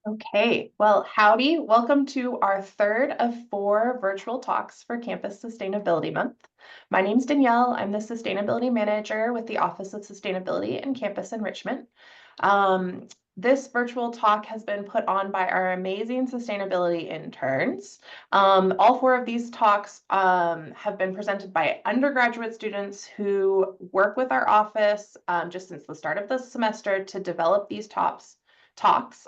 Okay, well, howdy. Welcome to our third of four virtual talks for Campus Sustainability Month. My name's Danielle. I'm the Sustainability Manager with the Office of Sustainability and Campus Enrichment. Um, this virtual talk has been put on by our amazing sustainability interns. All four of these talks have been presented by undergraduate students who work with our office just since the start of the semester to develop these talks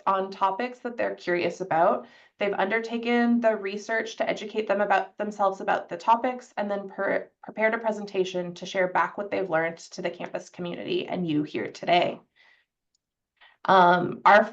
on topics that they're curious about. They've undertaken the research to educate themselves about the topics and then prepared a presentation to share back what they've learned to the campus community and you here today. Our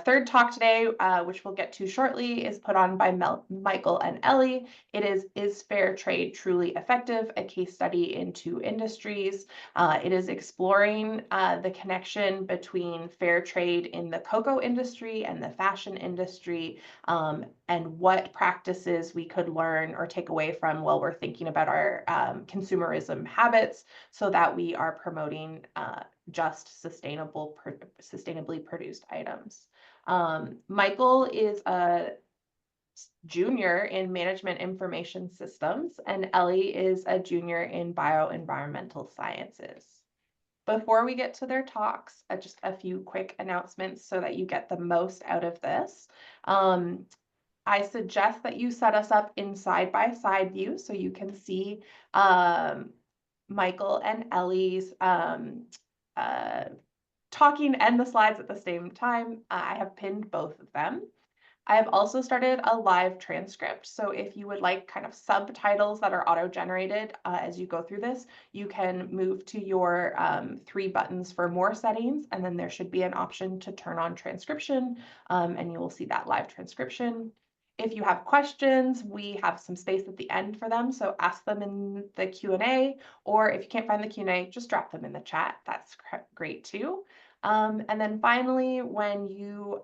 third talk today, which we'll get to shortly, is put on by Michael and Ellie. It is fair trade truly effective? A case study in two industries. It is exploring the connection between fair trade in the cocoa industry and the fashion industry, and what practices we could learn or take away from while we're thinking about our consumerism habits so that we are promoting just sustainably produced items. Michael is a junior in management information systems, and Ellie is a junior in bioenvironmental sciences. Before we get to their talks, just a few quick announcements so that you get the most out of this. I suggest that you set us up in side-by-side view so you can see Michael and Ellie's talking and the slides at the same time. I have pinned both of them. I have also started a live transcript. So if you would like kind of subtitles that are auto-generated as you go through this, you can move to your three buttons for more settings, and then there should be an option to turn on transcription, and you will see that live transcription. If you have questions, we have some space at the end for them, so ask them in the Q&A, or if you can't find the Q&A, just drop them in the chat. That's great too. And then finally, when you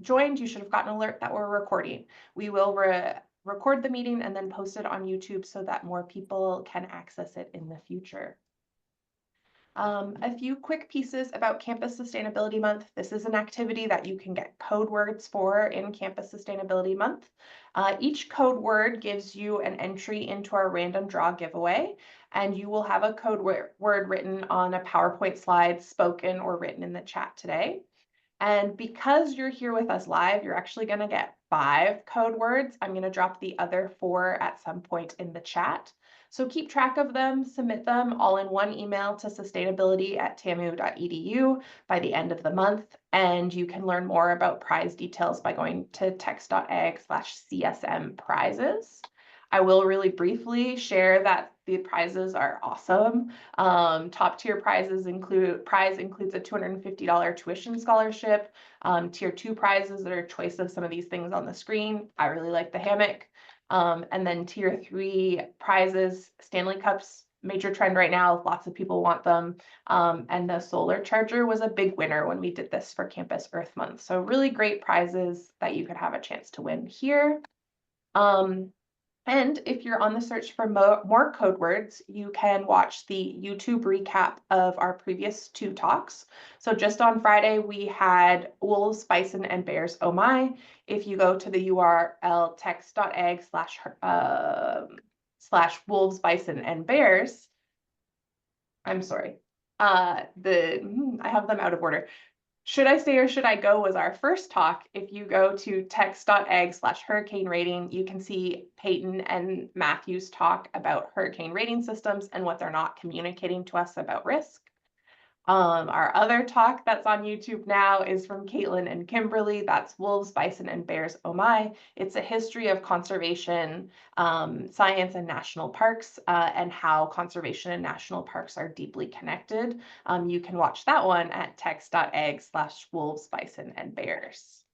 joined, you should have gotten an alert that we're recording. We will record the meeting and then post it on YouTube so that more people can access it in the future. A few quick pieces about Campus Sustainability Month. This is an activity that you can get code words for in Campus Sustainability Month. Each code word gives you an entry into our random draw giveaway, and you will have a code word written on a PowerPoint slide, spoken or written in the chat today. And because you're here with us live, you're actually going to get 5 code words. I'm going to drop the other 4 at some point in the chat. So keep track of them, submit them all in one email to sustainability@tamu.edu by the end of the month. And you can learn more about prize details by going to text.ag/CSM prizes. I will really briefly share that the prizes are awesome. Top tier prizes includes a $250 tuition scholarship. Tier 2 prizes that are a choice of some of these things on the screen. I really like the hammock. And then tier 3 prizes, Stanley Cups, major trend right now. Lots of people want them. And the solar charger was a big winner when we did this for Campus Earth Month. So really great prizes that you could have a chance to win here. And if you're on the search for more code words, you can watch the YouTube recap of our previous 2 talks. So just on Friday, we had wolves, bison, and bears, oh my. If you go to the URL text.ag/wolves, bison, and bears, I'm sorry, I have them out of order. Should I Stay or Should I Go was our first talk. If you go to text.ag/hurricane rating, you can see Peyton and Matthew's talk about hurricane rating systems and what they're not communicating to us about risk. Our other talk that's on YouTube now is from Caitlin and Kimberly. That's Wolves, Bison, and Bears, oh my. It's a history of conservation, science, and national parks, and how conservation and national parks are deeply connected. You can watch that one at text.ag/wolves, bison, and bears.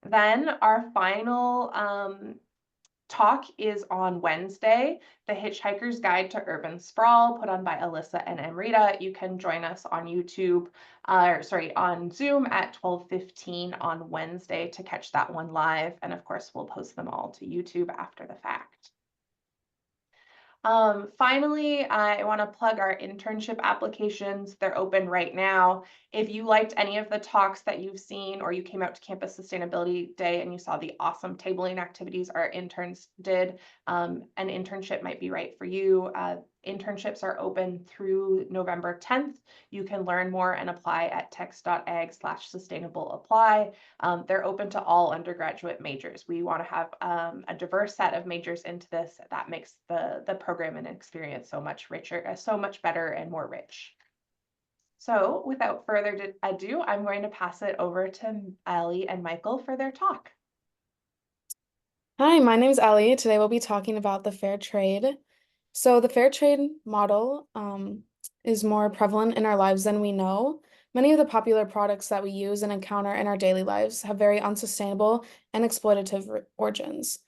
Then our final talk is on Wednesday, The Hitchhiker's Guide to Urban Sprawl, put on by Alyssa and Amrita. You can join us on YouTube, on Zoom at 12:15 on Wednesday to catch that one live. And of course, we'll post them all to YouTube after the fact. Finally, I want to plug our internship applications. They're open right now. If you liked any of the talks that you've seen, or you came out to Campus Sustainability Day and you saw the awesome tabling activities our interns did, an internship might be right for you. Internships are open through November 10th. You can learn more and apply at tex.ag/sustainable apply. They're open to all undergraduate majors. We want to have a diverse set of majors into this. That makes the program and experience so much richer, so much better and more rich. So without further ado, I'm going to pass it over to Ellie and Michael for their talk. Hi, my name is Ellie. Today we'll be talking about the fair trade. So the fair trade model is more prevalent in our lives than we know. Many of the popular products that we use and encounter in our daily lives have very unsustainable and exploitative origins.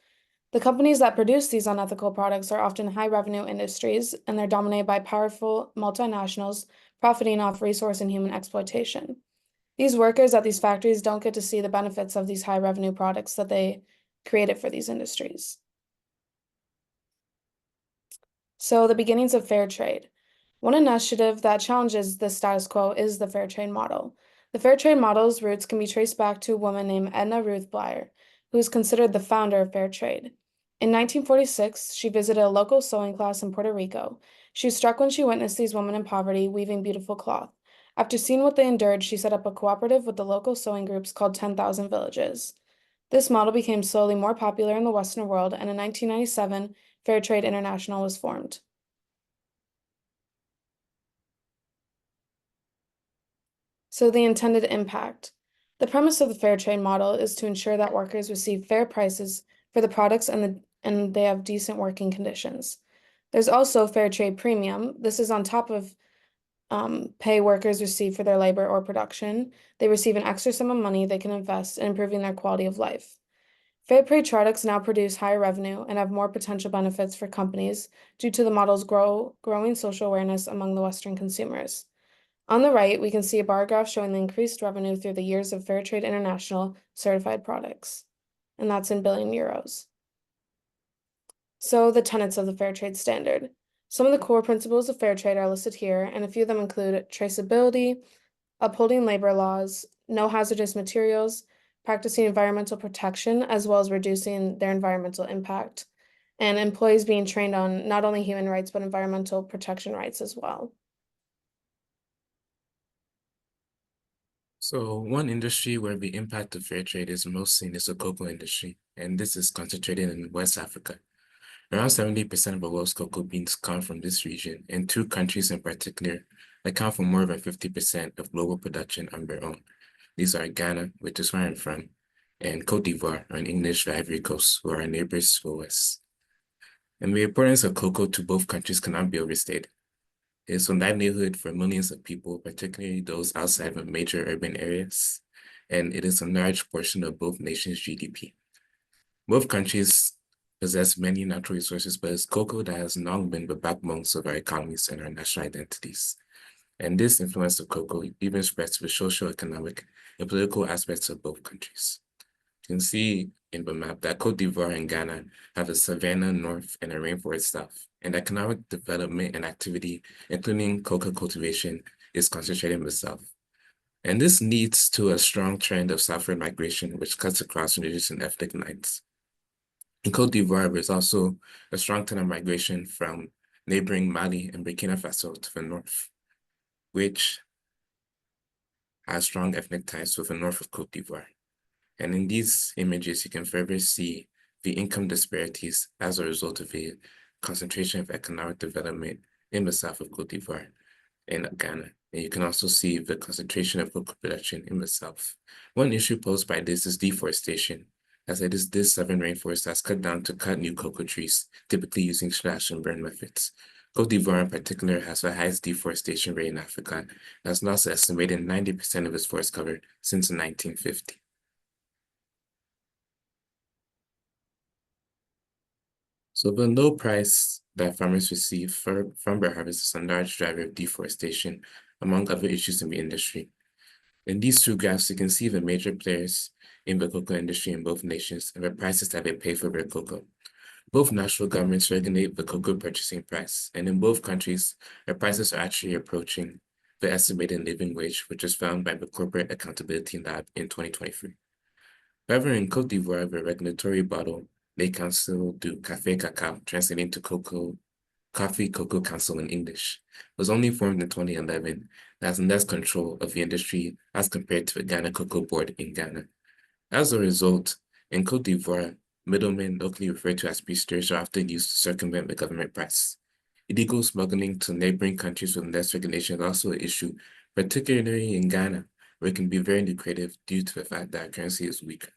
The companies that produce these unethical products are often high revenue industries, and they're dominated by powerful multinationals profiting off resource and human exploitation. These workers at these factories don't get to see the benefits of these high revenue products that they created for these industries. So the beginnings of fair trade. One initiative that challenges the status quo is the fair trade model. The fair trade model's roots can be traced back to a woman named Edna Ruth Blyer, who is considered the founder of fair trade. In 1946, she visited a local sewing class in Puerto Rico. She was struck when she witnessed these women in poverty weaving beautiful cloth. After seeing what they endured, she set up a cooperative with the local sewing groups called 10,000 Villages. This model became slowly more popular in the Western world, and in 1997, Fair Trade International was formed. So the intended impact. The premise of the fair trade model is to ensure that workers receive fair prices for the products and they have decent working conditions. There's also fair trade premium. This is on top of pay workers receive for their labor or production. They receive an extra sum of money they can invest in improving their quality of life. Fair trade products now produce higher revenue and have more potential benefits for companies due to the model's growing social awareness among the Western consumers. On the right, we can see a bar graph showing the increased revenue through the years of Fair Trade International certified products, and that's in billion euros. So the tenets of the fair trade standard. Some of the core principles of fair trade are listed here, and a few of them include traceability, upholding labor laws, no hazardous materials, practicing environmental protection, as well as reducing their environmental impact, and employees being trained on not only human rights, but environmental protection rights as well. So one industry where the impact of fair trade is most seen is the cocoa industry, and this is concentrated in West Africa. Around 70% of the world's cocoa beans come from this region, and two countries in particular account for more than 50% of global production on their own. These are Ghana, which is where I'm from, and Cote d'Ivoire, or in English, the Ivory Coast, who are our neighbors to the west. And the importance of cocoa to both countries cannot be overstated. It's a livelihood for millions of people, particularly those outside of major urban areas, and it is a large portion of both nations' GDP. Both countries possess many natural resources, but it's cocoa that has long been the backbones of our economies and our national identities. And this influence of cocoa even spreads to the social, economic, and political aspects of both countries. You can see in the map that Cote d'Ivoire and Ghana have a savanna north and a rainforest south, and economic development and activity, including cocoa cultivation, is concentrated in the south. And this leads to a strong trend of southward migration, which cuts across religious and ethnic lines. In Cote d'Ivoire, there's also a strong trend of migration from neighboring Mali and Burkina Faso to the north, which has strong ethnic ties with the north of Cote d'Ivoire. And in these images, you can further see the income disparities as a result of a concentration of economic development in the south of Cote d'Ivoire and Ghana. And you can also see the concentration of cocoa production in the south. One issue posed by this is deforestation, as it is this southern rainforest that's cut down to cut new cocoa trees, typically using slash and burn methods. Cote d'Ivoire in particular has the highest deforestation rate in Africa, and has lost an estimated 90% of its forest cover since 1950. So the low price that farmers receive from their harvest is a large driver of deforestation, among other issues in the industry. In these two graphs, you can see the major players in the cocoa industry in both nations and the prices that they pay for their cocoa. Both national governments regulate the cocoa purchasing price, and in both countries, the prices are actually approaching the estimated living wage, which was found by the Corporate Accountability Lab in 2023. However, in Côte d'Ivoire, the regulatory body, Les Council du Café Cacao, translating to Coffee Cocoa Council in English, was only formed in 2011 and has less control of the industry as compared to the Ghana Cocoa Board in Ghana. As a result, in Côte d'Ivoire, middlemen, locally referred to as pisteurs, are often used to circumvent the government price. Illegal smuggling to neighboring countries with less regulation is also an issue, particularly in Ghana, where it can be very lucrative due to the fact that our currency is weaker.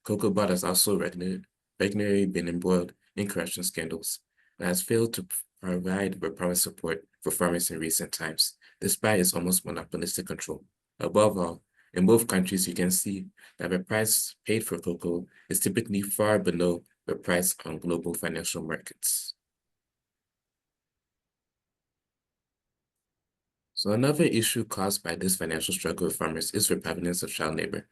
Cocoa Bud has also regularly been embroiled in corruption scandals and has failed to provide the promised support for farmers in recent times, despite its almost monopolistic control. Above all, in both countries, you can see that the price paid for cocoa is typically far below the price on global financial markets. So another issue caused by this financial struggle of farmers is the prevalence of child labor.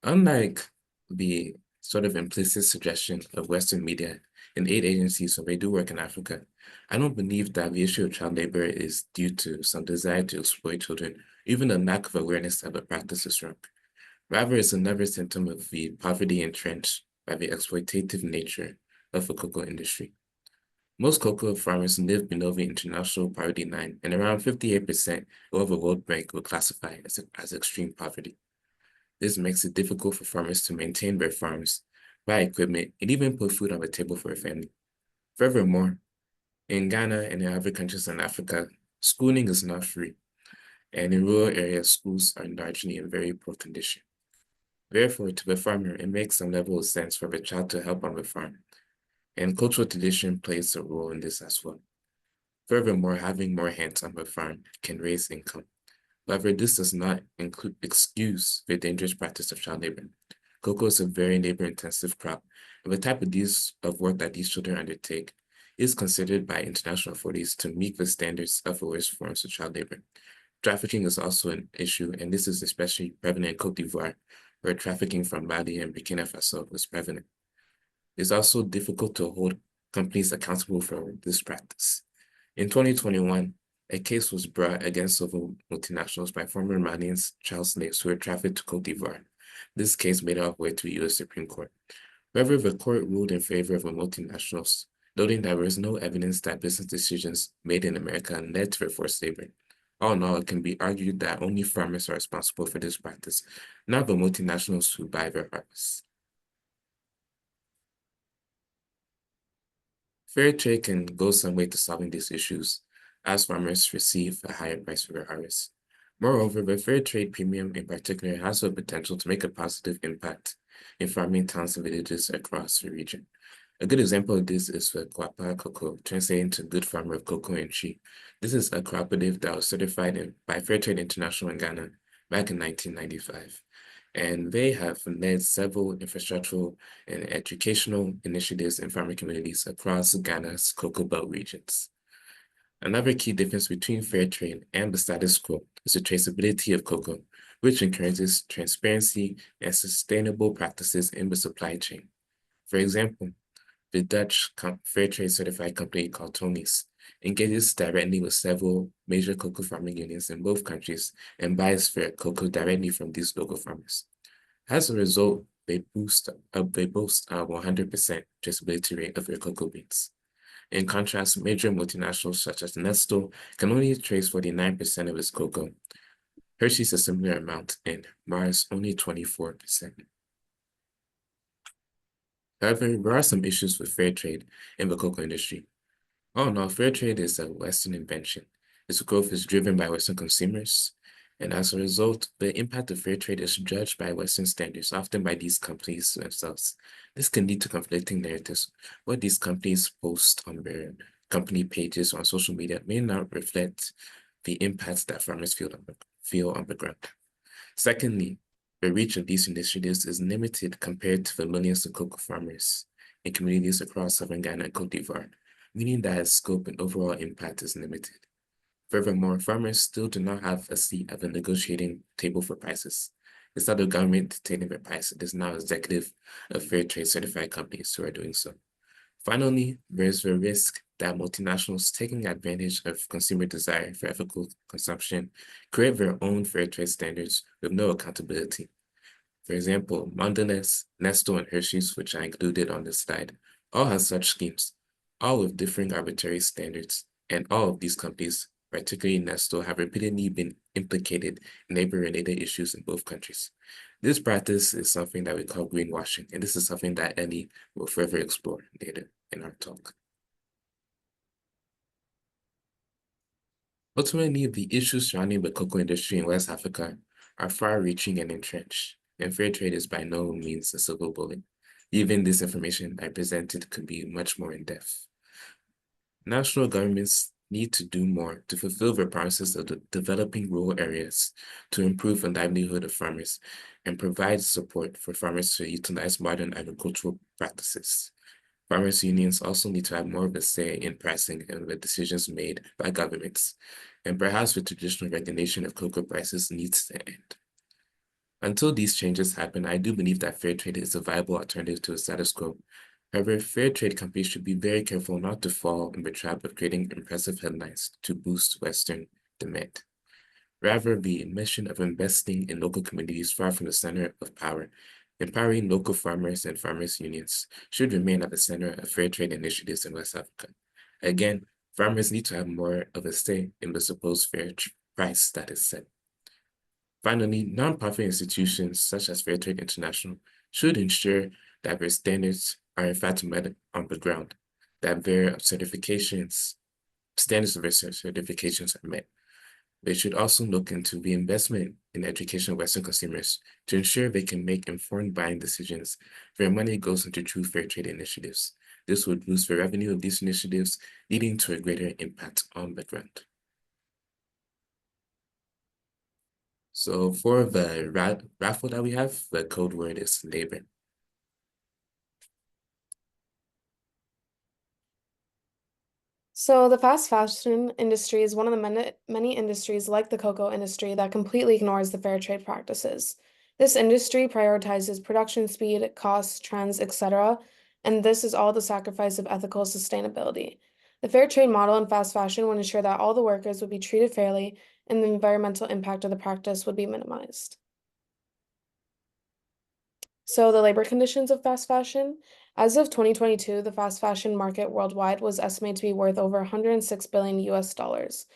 Unlike the sort of implicit suggestion of Western media and aid agencies when they do work in Africa, I don't believe that the issue of child labor is due to some desire to exploit children, even a lack of awareness that the practice is wrong. Rather, it's another symptom of the poverty entrenched by the exploitative nature of the cocoa industry. Most cocoa farmers live below the international poverty line, and around 58% of the World Bank will classify as extreme poverty. This makes it difficult for farmers to maintain their farms, buy equipment, and even put food on the table for a family. Furthermore, in Ghana and in other countries in Africa, schooling is not free, and in rural areas, schools are largely in very poor condition. Therefore, to the farmer, it makes some level of sense for the child to help on the farm, and cultural tradition plays a role in this as well. Furthermore, having more hands on the farm can raise income. However, this does not excuse the dangerous practice of child labor. Cocoa is a very labor-intensive crop, and the type of work that these children undertake is considered by international authorities to meet the standards of the worst forms of child labor. Trafficking is also an issue, and this is especially prevalent in Côte d'Ivoire, where trafficking from Mali and Burkina Faso was prevalent. It's also difficult to hold companies accountable for this practice. In 2021, a case was brought against several multinationals by former Malian child slaves who were trafficked to Côte d'Ivoire. This case made its way to the U.S. Supreme Court. However, the court ruled in favor of the multinationals, noting that there was no evidence that business decisions made in America led to forced labor. All in all, it can be argued that only farmers are responsible for this practice, not the multinationals who buy their harvests. Fair trade can go some way to solving these issues, as farmers receive a higher price for their harvest. Moreover, the fair trade premium in particular has the potential to make a positive impact in farming towns and villages across the region. A good example of this is the Guapa Cocoa, translating to Good Farmer of Cocoa and Tree. This is a cooperative that was certified by Fair Trade International in Ghana back in 1995. And they have led several infrastructural and educational initiatives in farming communities across Ghana's cocoa belt regions. Another key difference between fair trade and the status quo is the traceability of cocoa, which encourages transparency and sustainable practices in the supply chain. For example, the Dutch fair trade certified company called Tony's engages directly with several major cocoa farming unions in both countries and buys fair cocoa directly from these local farmers. As a result, they boast a 100% traceability rate of their cocoa beans. In contrast, major multinationals such as Nestle can only trace 49% of its cocoa. Hershey's a similar amount, and Mars only 24%. However, there are some issues with fair trade in the cocoa industry. All in all, fair trade is a Western invention. Its growth is driven by Western consumers, and as a result, the impact of fair trade is judged by Western standards, often by these companies themselves. This can lead to conflicting narratives. What these companies post on their company pages on social media may not reflect the impacts that farmers feel on the ground. Secondly, the reach of these initiatives is limited compared to the millions of cocoa farmers in communities across southern Ghana and Côte d'Ivoire, meaning that its scope and overall impact is limited. Furthermore, farmers still do not have a seat at the negotiating table for prices. Instead of government dictating their price, it is now executive of fair trade certified companies who are doing so. Finally, there's the risk that multinationals taking advantage of consumer desire for ethical consumption create their own fair trade standards with no accountability. For example, Mondelez, Nestle, and Hershey's, which I included on this slide, all have such schemes, all with differing arbitrary standards, and all of these companies, particularly Nestle, have repeatedly been implicated in labor-related issues in both countries. This practice is something that we call greenwashing, and this is something that Ellie will further explore later in our talk. Ultimately, the issues surrounding the cocoa industry in West Africa are far-reaching and entrenched, and fair trade is by no means a silver bullet. Even this information I presented could be much more in-depth. National governments need to do more to fulfill their promises of the developing rural areas, to improve the livelihood of farmers, and provide support for farmers to utilize modern agricultural practices. Farmers' unions also need to have more of a say in pricing and the decisions made by governments, and perhaps the traditional regulation of cocoa prices needs to end. Until these changes happen, I do believe that fair trade is a viable alternative to the status quo. However, fair trade companies should be very careful not to fall in the trap of creating impressive headlines to boost Western demand. Rather, the mission of investing in local communities far from the center of power, empowering local farmers and farmers' unions, should remain at the center of fair trade initiatives in West Africa. Again, farmers need to have more of a say in the supposed fair price that is set. Finally, nonprofit institutions such as Fair Trade International should ensure that their standards are in fact met on the ground, that their standards of their certifications are met. They should also look into the investment in education of Western consumers to ensure they can make informed buying decisions. Their money goes into true fair trade initiatives. This would boost the revenue of these initiatives, leading to a greater impact on the ground. So for the raffle that we have, the code word is labor. So the fast fashion industry is one of the many industries like the cocoa industry that completely ignores the fair trade practices. This industry prioritizes production speed, costs, trends, etc., and this is all the sacrifice of ethical sustainability. The fair trade model in fast fashion would ensure that all the workers would be treated fairly and the environmental impact of the practice would be minimized. So the labor conditions of fast fashion. As of 2022, the fast fashion market worldwide was estimated to be worth over 106 billion US dollars.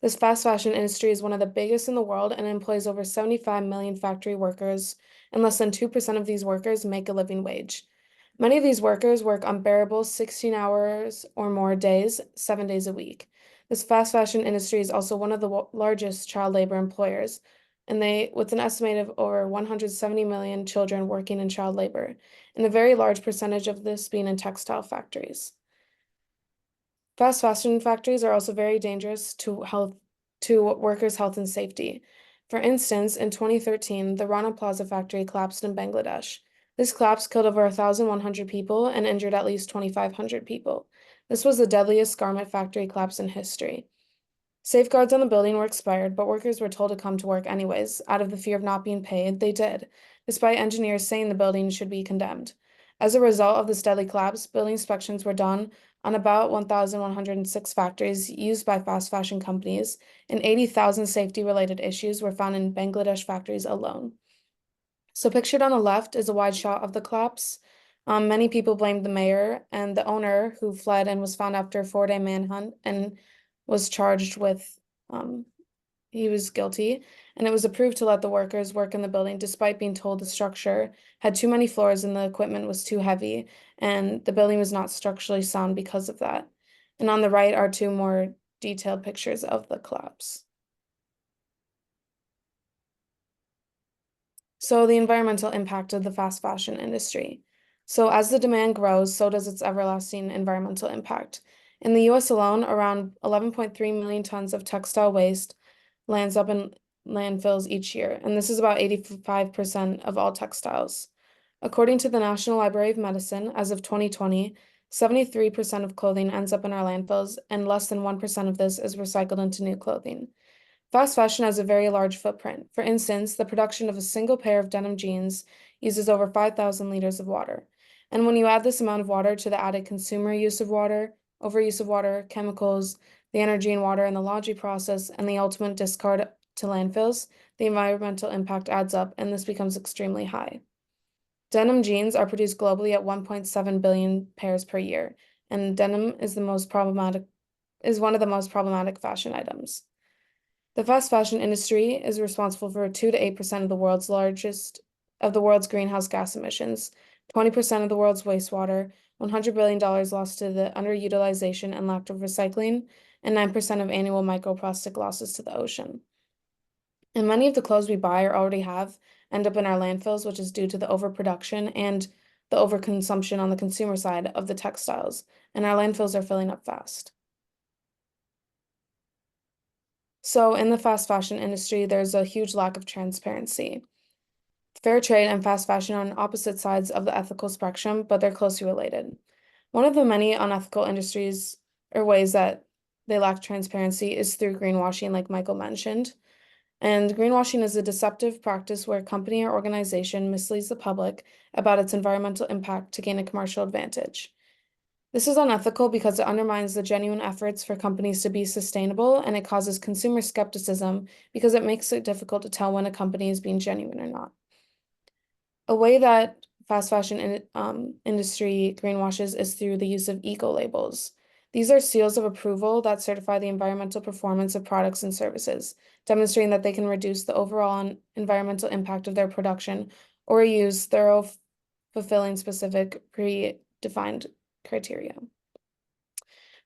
This fast fashion industry is one of the biggest in the world and employs over 75 million factory workers, and less than 2% of these workers make a living wage. Many of these workers work unbearable 16 hours or more days, 7 days a week. This fast fashion industry is also one of the largest child labor employers, and with an estimate of over 170 million children working in child labor, and a very large percentage of this being in textile factories. Fast fashion factories are also very dangerous to workers' health and safety. For instance, in 2013, the Rana Plaza factory collapsed in Bangladesh. This collapse killed over 1,100 people and injured at least 2,500 people. This was the deadliest garment factory collapse in history. Safeguards on the building were expired, but workers were told to come to work anyways. Out of the fear of not being paid, they did, despite engineers saying the building should be condemned. As a result of this deadly collapse, building inspections were done on about 1,106 factories used by fast fashion companies, and 80,000 safety-related issues were found in Bangladesh factories alone. So pictured on the left is a wide shot of the collapse. Many people blamed the mayor and the owner, who fled and was found after a 4-day manhunt and was charged with he was guilty, and it was approved to let the workers work in the building despite being told the structure had too many floors and the equipment was too heavy, and the building was not structurally sound because of that. And on the right are 2 more detailed pictures of the collapse. So the environmental impact of the fast fashion industry. So as the demand grows, so does its everlasting environmental impact. In the US alone, around 11.3 million tons of textile waste lands up in landfills each year, and this is about 85% of all textiles. According to the National Library of Medicine, as of 2020, 73% of clothing ends up in our landfills, and less than 1% of this is recycled into new clothing. Fast fashion has a very large footprint. For instance, the production of a single pair of denim jeans uses over 5,000 liters of water. And when you add this amount of water to the added consumer use of water, overuse of water, chemicals, the energy in water and the laundry process, and the ultimate discard to landfills, the environmental impact adds up, and this becomes extremely high. Denim jeans are produced globally at 1.7 billion pairs per year, and denim is one of the most problematic fashion items. The fast fashion industry is responsible for 2 to 8% of the world's greenhouse gas emissions, 20% of the world's wastewater, $100 billion lost to the underutilization and lack of recycling, and 9% of annual microplastic losses to the ocean. And many of the clothes we buy or already have end up in our landfills, which is due to the overproduction and the overconsumption on the consumer side of the textiles, and our landfills are filling up fast. So in the fast fashion industry, there's a huge lack of transparency. Fair trade and fast fashion are on opposite sides of the ethical spectrum, but they're closely related. One of the many unethical industries or ways that they lack transparency is through greenwashing, like Michael mentioned. And greenwashing is a deceptive practice where a company or organization misleads the public about its environmental impact to gain a commercial advantage. This is unethical because it undermines the genuine efforts for companies to be sustainable, and it causes consumer skepticism because it makes it difficult to tell when a company is being genuine or not. A way that fast fashion industry greenwashes is through the use of eco-labels. These are seals of approval that certify the environmental performance of products and services, demonstrating that they can reduce the overall environmental impact of their production or use thorough, fulfilling specific predefined criteria.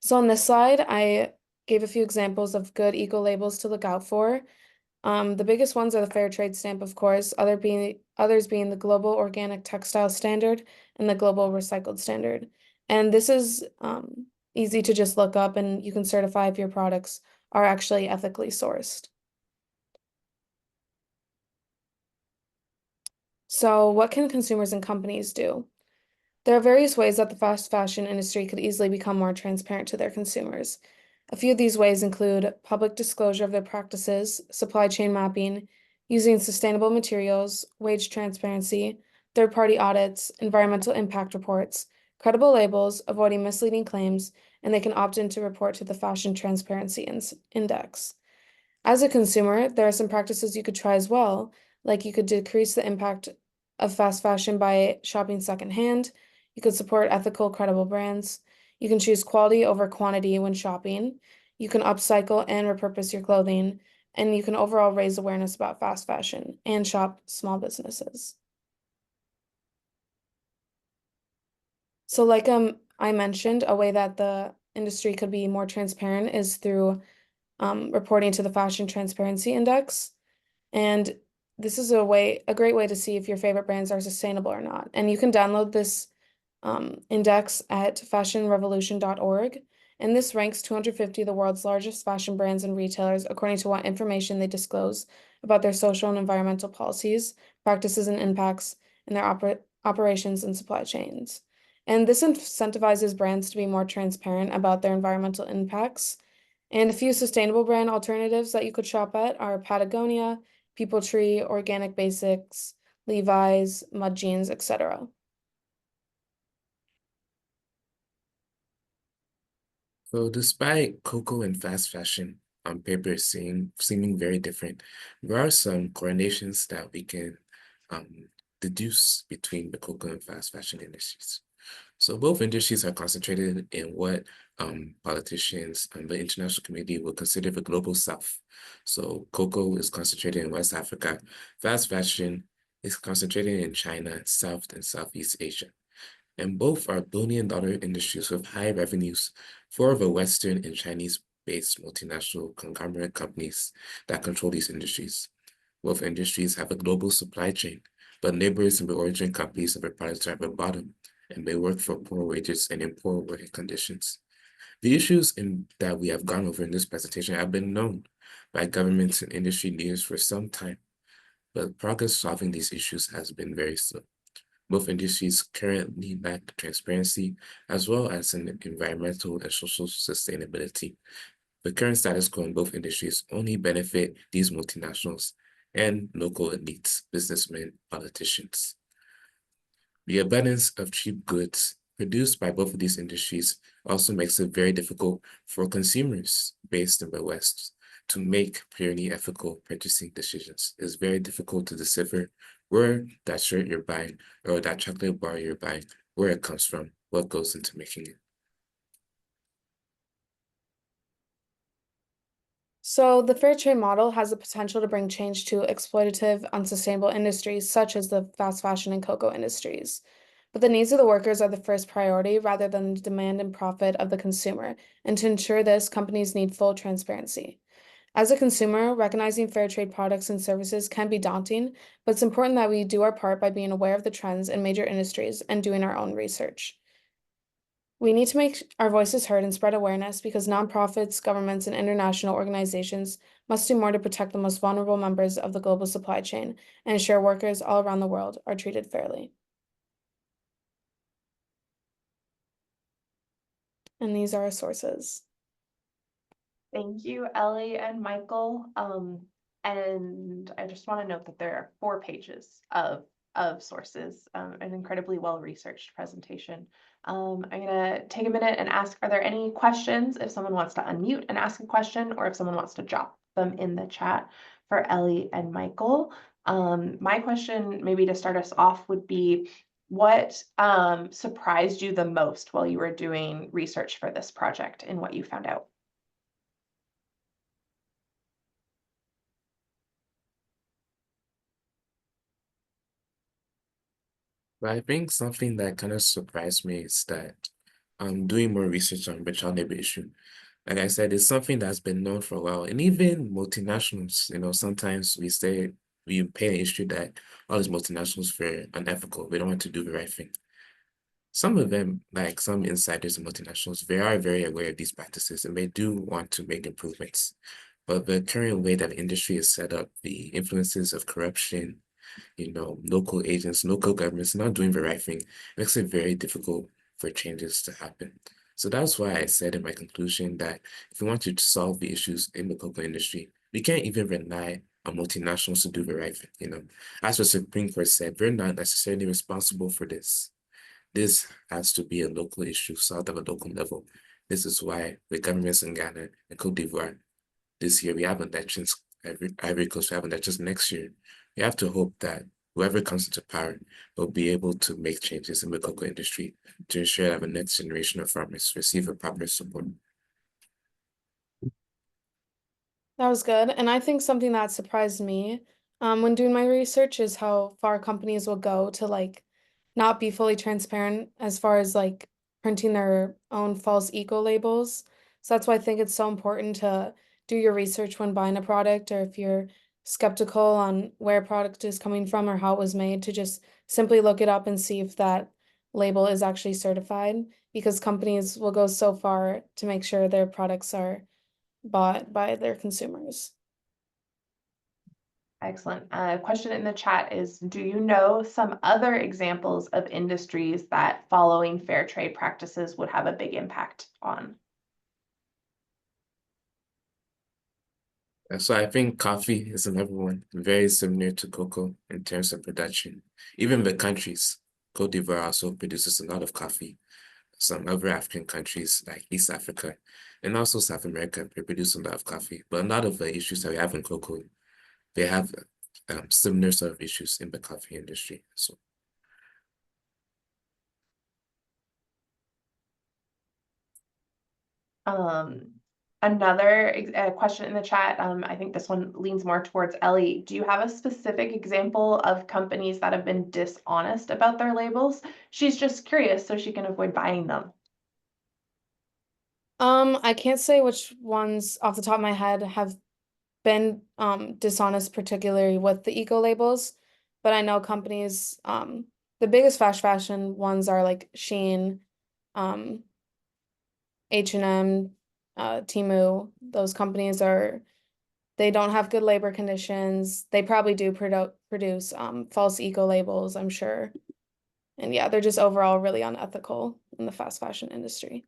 So on this slide, I gave a few examples of good eco-labels to look out for. The biggest ones are the Fair Trade Stamp, of course, others being the Global Organic Textile Standard and the Global Recycled Standard. And this is easy to just look up, and you can certify if your products are actually ethically sourced. So what can consumers and companies do? There are various ways that the fast fashion industry could easily become more transparent to their consumers. A few of these ways include public disclosure of their practices, supply chain mapping, using sustainable materials, wage transparency, third-party audits, environmental impact reports, credible labels, avoiding misleading claims, and they can opt in to report to the Fashion Transparency Index. As a consumer, there are some practices you could try as well, like you could decrease the impact of fast fashion by shopping secondhand. You could support ethical, credible brands. You can choose quality over quantity when shopping. You can upcycle and repurpose your clothing, and you can overall raise awareness about fast fashion and shop small businesses. So like I mentioned, a way that the industry could be more transparent is through reporting to the Fashion Transparency Index. And this is a great way to see if your favorite brands are sustainable or not. And you can download this index at fashionrevolution.org. And this ranks 250 of the world's largest fashion brands and retailers according to what information they disclose about their social and environmental policies, practices, and impacts in their operations and supply chains. And this incentivizes brands to be more transparent about their environmental impacts. And a few sustainable brand alternatives that you could shop at are Patagonia, People Tree, Organic Basics, Levi's, Mud Jeans, etc. So despite cocoa and fast fashion on paper seeming very different, there are some correlations that we can deduce between the cocoa and fast fashion industries. So both industries are concentrated in what politicians and the international community will consider the global south. So cocoa is concentrated in West Africa. Fast fashion is concentrated in China, South and Southeast Asia. And both are billion-dollar industries with high revenues for the Western and Chinese-based multinational conglomerate companies that control these industries. Both industries have a global supply chain, but laborers in the origin companies of their products are at the bottom, and they work for poor wages and in poor working conditions. The issues that we have gone over in this presentation have been known by governments and industry leaders for some time, but progress solving these issues has been very slow. Both industries currently lack transparency as well as an environmental and social sustainability. The current status quo in both industries only benefit these multinationals and local elites, businessmen, politicians. The abundance of cheap goods produced by both of these industries also makes it very difficult for consumers based in the West to make purely ethical purchasing decisions. It's very difficult to decipher where that shirt you're buying or that chocolate bar you're buying, where it comes from, what goes into making it. So the fair trade model has the potential to bring change to exploitative, unsustainable industries such as the fast fashion and cocoa industries. But the needs of the workers are the first priority rather than the demand and profit of the consumer. And to ensure this, companies need full transparency. As a consumer, recognizing fair trade products and services can be daunting, but it's important that we do our part by being aware of the trends in major industries and doing our own research. We need to make our voices heard and spread awareness because nonprofits, governments, and international organizations must do more to protect the most vulnerable members of the global supply chain and ensure workers all around the world are treated fairly. And these are our sources. Thank you, Ellie and Michael. And I just want to note that there are 4 pages of sources, an incredibly well-researched presentation. I'm gonna take a minute and ask, are there any questions if someone wants to unmute and ask a question, or if someone wants to drop them in the chat for Ellie and Michael? My question, maybe to start us off, would be, what surprised you the most while you were doing research for this project and what you found out? But I think something that kind of surprised me is that I'm doing more research on the child labor issue. Like I said, it's something that's been known for a while. And even multinationals, sometimes we paint an issue that all these multinationals are unethical. They don't want to do the right thing. Some of them, like some insiders and multinationals, they are very aware of these practices and they do want to make improvements. But the current way that the industry is set up, the influences of corruption, local agents, local governments not doing the right thing, makes it very difficult for changes to happen. So that's why I said in my conclusion that if we want to solve the issues in the cocoa industry, we can't even rely on multinationals to do the right thing. As the Supreme Court said, we're not necessarily responsible for this. This has to be a local issue solved at a local level. This is why the governments in Ghana and Cote d'Ivoire, this year we have elections, Ivory Coast, we have elections next year. We have to hope that whoever comes into power will be able to make changes in the cocoa industry to ensure that the next generation of farmers receive a proper support. That was good. And I think something that surprised me when doing my research is how far companies will go to not be fully transparent as far as printing their own false eco labels. So that's why I think it's so important to do your research when buying a product, or if you're skeptical on where a product is coming from or how it was made, to just simply look it up and see if that label is actually certified, because companies will go so far to make sure their products are bought by their consumers. Excellent. Question in the chat is, do you know some other examples of industries that following fair trade practices would have a big impact on? So I think coffee is another one, very similar to cocoa in terms of production. Even the countries, Cote d'Ivoire also produces a lot of coffee. Some other African countries like East Africa and also South America, they produce a lot of coffee. But a lot of the issues that we have in cocoa, they have similar sort of issues in the coffee industry. So Another question in the chat, I think this one leans more towards Ellie. Do you have a specific example of companies that have been dishonest about their labels? She's just curious so she can avoid buying them. I can't say which ones off the top of my head have been dishonest, particularly with the eco labels, but I know companies, the biggest fast fashion ones are like Shein, H&M, Temu. Those companies they don't have good labor conditions. They probably do produce false eco labels, I'm sure. And yeah, they're just overall really unethical in the fast fashion industry.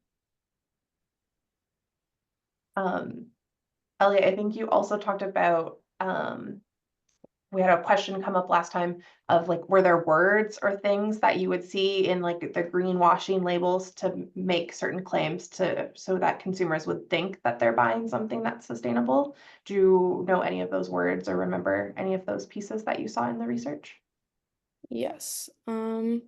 Ellie, I think you also talked about we had a question come up last time of like, were there words or things that you would see in like the greenwashing labels to make certain claims so that consumers would think that they're buying something that's sustainable? Do you know any of those words or remember any of those pieces that you saw in the research? Yes. And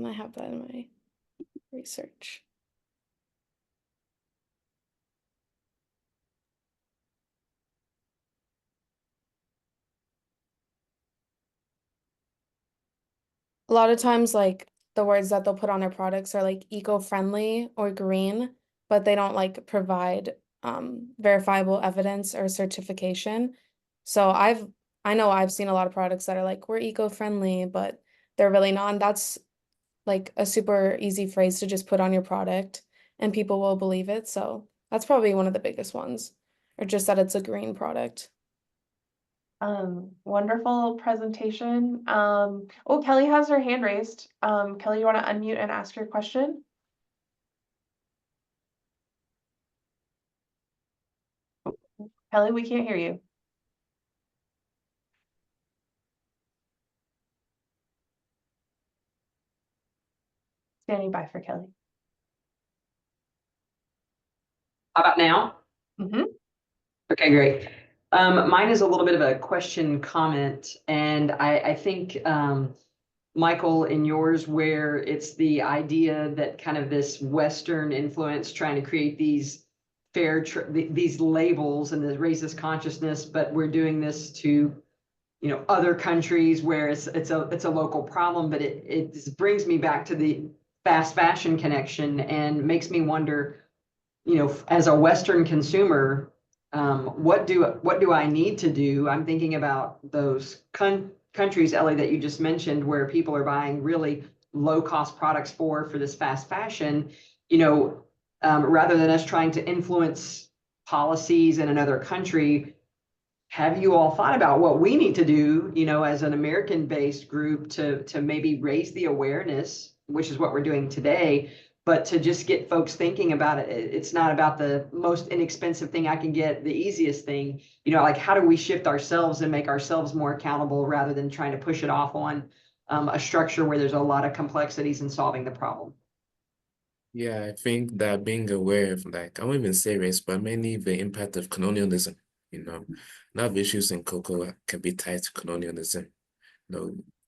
I have that in my research. A lot of times, like the words that they'll put on their products are like eco-friendly or green, but they don't like provide verifiable evidence or certification. So I know I've seen a lot of products that are like, we're eco-friendly, but they're really not. And that's like a super easy phrase to just put on your product and people will believe it. So that's probably one of the biggest ones, or just that it's a green product. Wonderful presentation. Oh, Kelly has her hand raised. Kelly, you want to unmute and ask your question? Kelly, we can't hear you. Standing by for Kelly. How about now? Mm-hmm. Okay, great. Mine is a little bit of a question comment, and I think Michael, in yours, where it's the idea that kind of this Western influence trying to create these these labels and raise this consciousness, but we're doing this to other countries where it's a local problem, but it just brings me back to the fast fashion connection and makes me wonder, as a Western consumer, what do I need to do? I'm thinking about those countries, Ellie, that you just mentioned, where people are buying really low cost products for this fast fashion, rather than us trying to influence policies in another country. Have you all thought about what we need to do, as an American-based group to maybe raise the awareness, which is what we're doing today, but to just get folks thinking about it. It's not about the most inexpensive thing I can get, the easiest thing, like how do we shift ourselves and make ourselves more accountable rather than trying to push it off on a structure where there's a lot of complexities in solving the problem. Yeah, I think that being aware of, like, I won't even say race, but mainly the impact of colonialism, a lot of issues in cocoa can be tied to colonialism.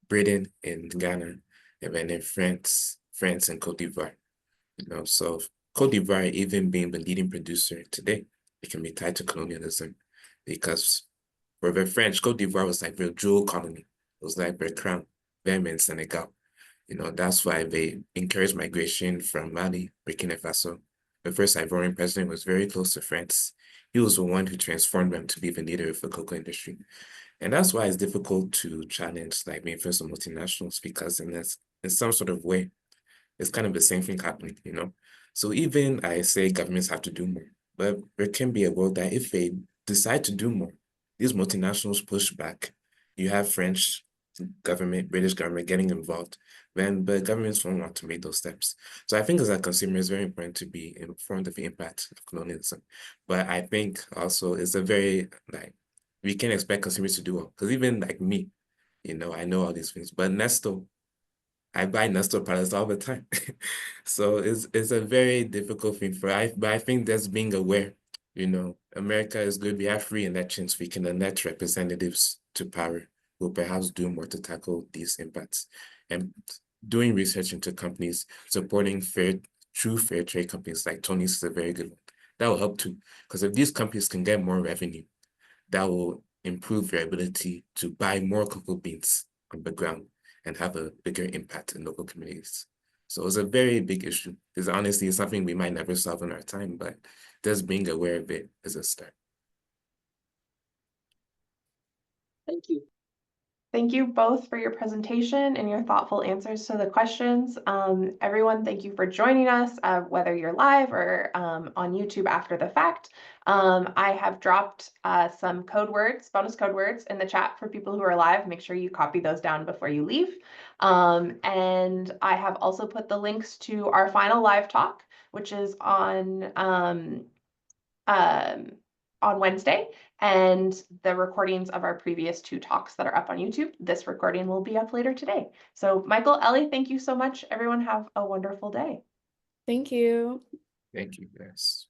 Britain in Ghana, and then in France and Cote d'Ivoire. So Cote d'Ivoire even being the leading producer today, it can be tied to colonialism, because for the French, Cote d'Ivoire was like their jewel colony. It was like their crown, them in Senegal. That's why they encouraged migration from Mali, Burkina Faso. The first Ivorian president was very close to France. He was the one who transformed them to be the leader of the cocoa industry. And that's why it's difficult to challenge like being first multinationals, because in some sort of way, it's kind of the same thing happening. So even I say governments have to do more, but there can be a world that if they decide to do more, these multinationals push back. You have French government, British government getting involved, then the governments won't want to make those steps. So I think as a consumer, it's very important to be informed of the impact of colonialism. But I think also it's a very, like, we can't expect consumers to do all. Because even like me, I know all these things, but Nestle, I buy Nestle products all the time. So it's a very difficult thing but I think that's being aware. America is good. We have free elections. We can elect representatives to power who perhaps do more to tackle these impacts. And doing research into companies, supporting true fair trade companies like Tony's is a very good one. That will help too. Because if these companies can get more revenue, that will improve their ability to buy more cocoa beans on the ground and have a bigger impact in local communities. So it's a very big issue. It's honestly something we might never solve in our time, but just being aware of it is a start. Thank you. Thank you both for your presentation and your thoughtful answers to the questions. Everyone, thank you for joining us, whether you're live or on YouTube after the fact. I have dropped some bonus code words in the chat for people who are live. Make sure you copy those down before you leave. And I have also put the links to our final live talk, which is on Wednesday, and the recordings of our previous 2 talks that are up on YouTube. This recording will be up later today. So Michael, Ellie, thank you so much. Everyone have a wonderful day. Thank you. Thank you, guys.